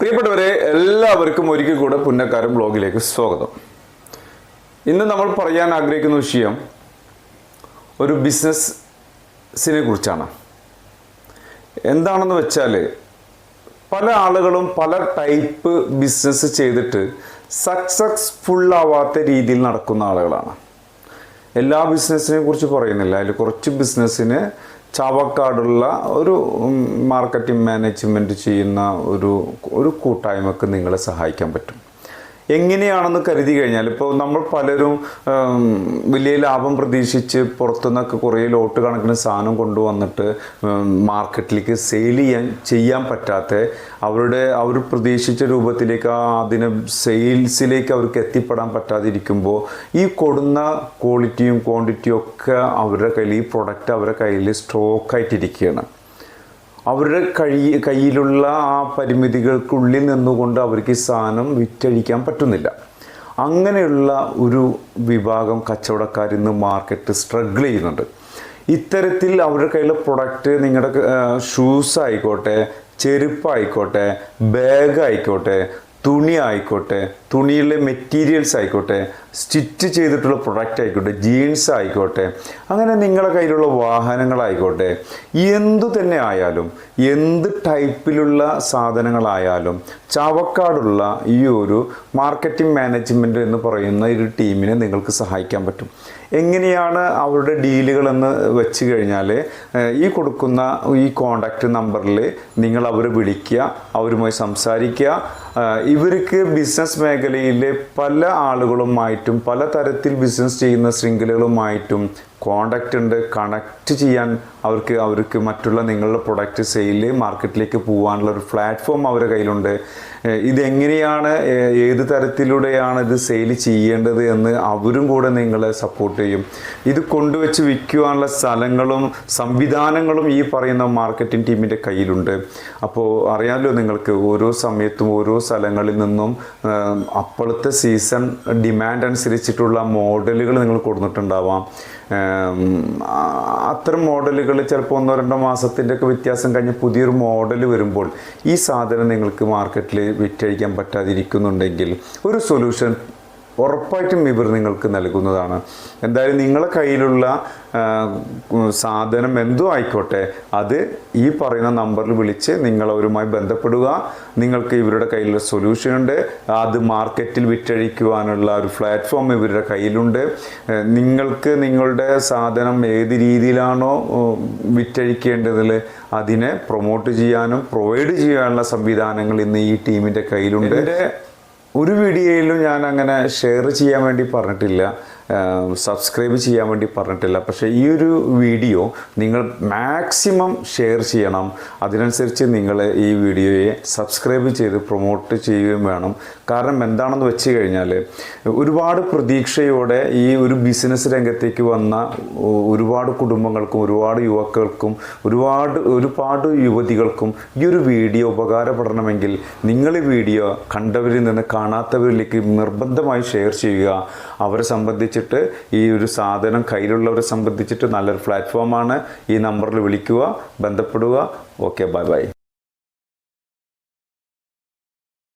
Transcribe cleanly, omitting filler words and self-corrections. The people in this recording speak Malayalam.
പ്രിയപ്പെട്ടവരെ, എല്ലാവർക്കും ഒരിക്കൽ കൂടെ പുന്നക്കാരൻ ബ്ലോഗിലേക്ക് സ്വാഗതം. ഇന്ന് നമ്മൾ പറയാൻ ആഗ്രഹിക്കുന്ന വിഷയം ഒരു ബിസിനസ്സിനെ കുറിച്ചാണ്. എന്താണെന്ന് വെച്ചാൽ, പല ആളുകളും പല ടൈപ്പ് ബിസിനസ് ചെയ്തിട്ട് സക്സസ്ഫുൾ ആവാത്ത രീതിയിൽ നടക്കുന്ന ആളുകളാണ്. എല്ലാ ബിസിനസ്സിനെ കുറിച്ച് പറയുന്നില്ല, അതിൽ കുറച്ച് ബിസിനസ്സിന് ചാവക്കാടുള്ള ഒരു മാർക്കറ്റിംഗ് മാനേജ്മെൻറ്റ് ചെയ്യുന്ന ഒരു കൂട്ടായ്മക്ക് നിങ്ങളെ സഹായിക്കാൻ പറ്റും. എങ്ങനെയാണെന്ന് കരുതി കഴിഞ്ഞാൽ, ഇപ്പോൾ നമ്മൾ പലരും വലിയ ലാഭം പ്രതീക്ഷിച്ച് പുറത്തുനിന്നൊക്കെ കുറേ ലോട്ട് കണക്കിന് സാധനം കൊണ്ടുവന്നിട്ട് മാർക്കറ്റിലേക്ക് സെയിൽ ചെയ്യാൻ പറ്റാത്ത അവർ പ്രതീക്ഷിച്ച രൂപത്തിലേക്ക് അതിന് സെയിൽസിലേക്ക് അവർക്ക് എത്തിപ്പെടാൻ പറ്റാതിരിക്കുമ്പോൾ ഈ കൊടുന്ന ക്വാളിറ്റിയും ക്വാണ്ടിറ്റിയും ഒക്കെ അവരുടെ കയ്യിൽ, ഈ പ്രൊഡക്റ്റ് അവരുടെ കയ്യിൽ സ്റ്റോക്കായിട്ടിരിക്കുകയാണ്. അവരുടെ കയ്യിലുള്ള ആ പരിമിതികൾക്കുള്ളിൽ നിന്നുകൊണ്ട് അവർക്ക് ഈ സാധനം വിറ്റഴിക്കാൻ പറ്റുന്നില്ല. അങ്ങനെയുള്ള ഒരു വിഭാഗം കച്ചവടക്കാർ ഇന്ന് മാർക്കറ്റ് സ്ട്രഗിൾ ചെയ്യുന്നുണ്ട്. ഇത്തരത്തിൽ അവരുടെ കയ്യിലെ പ്രൊഡക്റ്റ്, നിങ്ങളുടെ ഷൂസ് ആയിക്കോട്ടെ, ചെരുപ്പായിക്കോട്ടെ, ബാഗ് ആയിക്കോട്ടെ, തുണി ആയിക്കോട്ടെ, തുണിയിലെ മെറ്റീരിയൽസ് ആയിക്കോട്ടെ, സ്റ്റിച്ച് ചെയ്തിട്ടുള്ള പ്രൊഡക്റ്റ് ആയിക്കോട്ടെ, ജീൻസ് ആയിക്കോട്ടെ, അങ്ങനെ നിങ്ങളുടെ കയ്യിലുള്ള വാഹനങ്ങളായിക്കോട്ടെ, എന്തു തന്നെ ആയാലും, എന്ത് ടൈപ്പിലുള്ള സാധനങ്ങളായാലും ചാവക്കാടുള്ള ഈ ഒരു മാർക്കറ്റിംഗ് മാനേജ്മെൻറ്റ് എന്ന് പറയുന്ന ഒരു ടീമിനെ നിങ്ങൾക്ക് സഹായിക്കാൻ പറ്റും. എങ്ങനെയാണ് അവരുടെ ഡീലുകളെന്ന് വെച്ച് കഴിഞ്ഞാൽ, ഈ കൊടുക്കുന്ന ഈ കോണ്ടാക്റ്റ് നമ്പറിൽ നിങ്ങൾ അവരെ വിളിക്കുക, അവരുമായി സംസാരിക്കുക. ഇവർക്ക് ബിസിനസ് മേഖലയിലെ പല ആളുകളുമായിട്ടും പല തരത്തിൽ ബിസിനസ് ചെയ്യുന്ന ശൃംഖലകളുമായിട്ടും കോണ്ടാക്റ്റ് ഉണ്ട്. കണക്റ്റ് ചെയ്യാൻ അവർക്ക് മറ്റുള്ള നിങ്ങളുടെ പ്രൊഡക്റ്റ് സെയിൽ മാർക്കറ്റിലേക്ക് പോകാനുള്ള ഒരു പ്ലാറ്റ്ഫോം അവരുടെ കയ്യിലുണ്ട്. ഇതെങ്ങനെയാണ്, ഏത് തരത്തിലൂടെയാണ് ഇത് സെയിൽ ചെയ്യേണ്ടത് എന്ന് അവരും കൂടെ നിങ്ങളെ സപ്പോർട്ട് ചെയ്യും. ഇത് കൊണ്ടുവച്ച് വിൽക്കുവാനുള്ള സ്ഥലങ്ങളും സംവിധാനങ്ങളും ഈ പറയുന്ന മാർക്കറ്റിംഗ് ടീമിൻ്റെ കയ്യിലുണ്ട്. അപ്പോൾ അറിയാമല്ലോ നിങ്ങൾക്ക്, ഓരോ സമയത്തും ഓരോ സ്ഥലങ്ങളിൽ നിന്നും അപ്പോഴത്തെ സീസൺ ഡിമാൻഡ് അനുസരിച്ചിട്ടുള്ള മോഡലുകൾ നിങ്ങൾ കൊടുത്തിട്ടുണ്ടാവാം. അത്തരം മോഡലുകൾ ചിലപ്പോൾ 1-2 മാസത്തിൻ്റെ ഒക്കെ വ്യത്യാസം കഴിഞ്ഞ് പുതിയൊരു മോഡൽ വരുമ്പോൾ ഈ സാധനം നിങ്ങൾക്ക് മാർക്കറ്റിൽ വിറ്റഴിക്കാൻ പറ്റാതിരിക്കുന്നുണ്ടെങ്കിൽ ഒരു സൊല്യൂഷൻ ഉറപ്പായിട്ടും ഇവർ നിങ്ങൾക്ക് നൽകുന്നതാണ്. എന്തായാലും നിങ്ങളുടെ കയ്യിലുള്ള സാധനം എന്തോ ആയിക്കോട്ടെ, അത് ഈ പറയുന്ന നമ്പറിൽ വിളിച്ച് നിങ്ങളവരുമായി ബന്ധപ്പെടുക. നിങ്ങൾക്ക് ഇവരുടെ കയ്യിലുള്ള സൊല്യൂഷൻ ഉണ്ട്. അത് മാർക്കറ്റിൽ വിറ്റഴിക്കുവാനുള്ള ഒരു പ്ലാറ്റ്ഫോം ഇവരുടെ കയ്യിലുണ്ട്. നിങ്ങൾക്ക് നിങ്ങളുടെ സാധനം ഏത് രീതിയിലാണോ വിറ്റഴിക്കേണ്ടതിൽ അതിനെ പ്രൊമോട്ട് ചെയ്യാനും പ്രൊവൈഡ് ചെയ്യാനുള്ള സംവിധാനങ്ങൾ ഇന്ന് ഈ ടീമിൻ്റെ കയ്യിലുണ്ട്. ഒരു വീഡിയോയിലും ഞാൻ അങ്ങനെ ഷെയർ ചെയ്യാൻ വേണ്ടി പറഞ്ഞിട്ടില്ല, സബ്സ്ക്രൈബ് ചെയ്യാൻ വേണ്ടി പറഞ്ഞിട്ടില്ല. പക്ഷേ ഈ ഒരു വീഡിയോ നിങ്ങൾ മാക്സിമം ഷെയർ ചെയ്യണം. അതിനനുസരിച്ച് നിങ്ങൾ ഈ വീഡിയോയെ സബ്സ്ക്രൈബ് ചെയ്ത് പ്രൊമോട്ട് ചെയ്യുകയും വേണം. കാരണം എന്താണെന്ന് വെച്ച് കഴിഞ്ഞാൽ, ഒരുപാട് പ്രതീക്ഷയോടെ ഈ ഒരു ബിസിനസ് രംഗത്തേക്ക് വന്ന ഒരുപാട് കുടുംബങ്ങൾക്കും ഒരുപാട് യുവാക്കൾക്കും ഒരുപാട് യുവതികൾക്കും ഈ ഒരു വീഡിയോ ഉപകാരപ്പെടണമെങ്കിൽ നിങ്ങൾ ഈ വീഡിയോ കണ്ടവരിൽ നിന്ന് കാണാത്തവരിലേക്ക് നിർബന്ധമായി ഷെയർ ചെയ്യുക. അവരെ സംബന്ധിച്ചിട്ട് ഈ ഒരു സാധനം കയ്യിലുള്ളവരെ സംബന്ധിച്ചിട്ട് നല്ലൊരു പ്ലാറ്റ്ഫോമാണ്. ഈ നമ്പറിൽ വിളിക്കുക, ബന്ധപ്പെടുക. Okay, bye bye.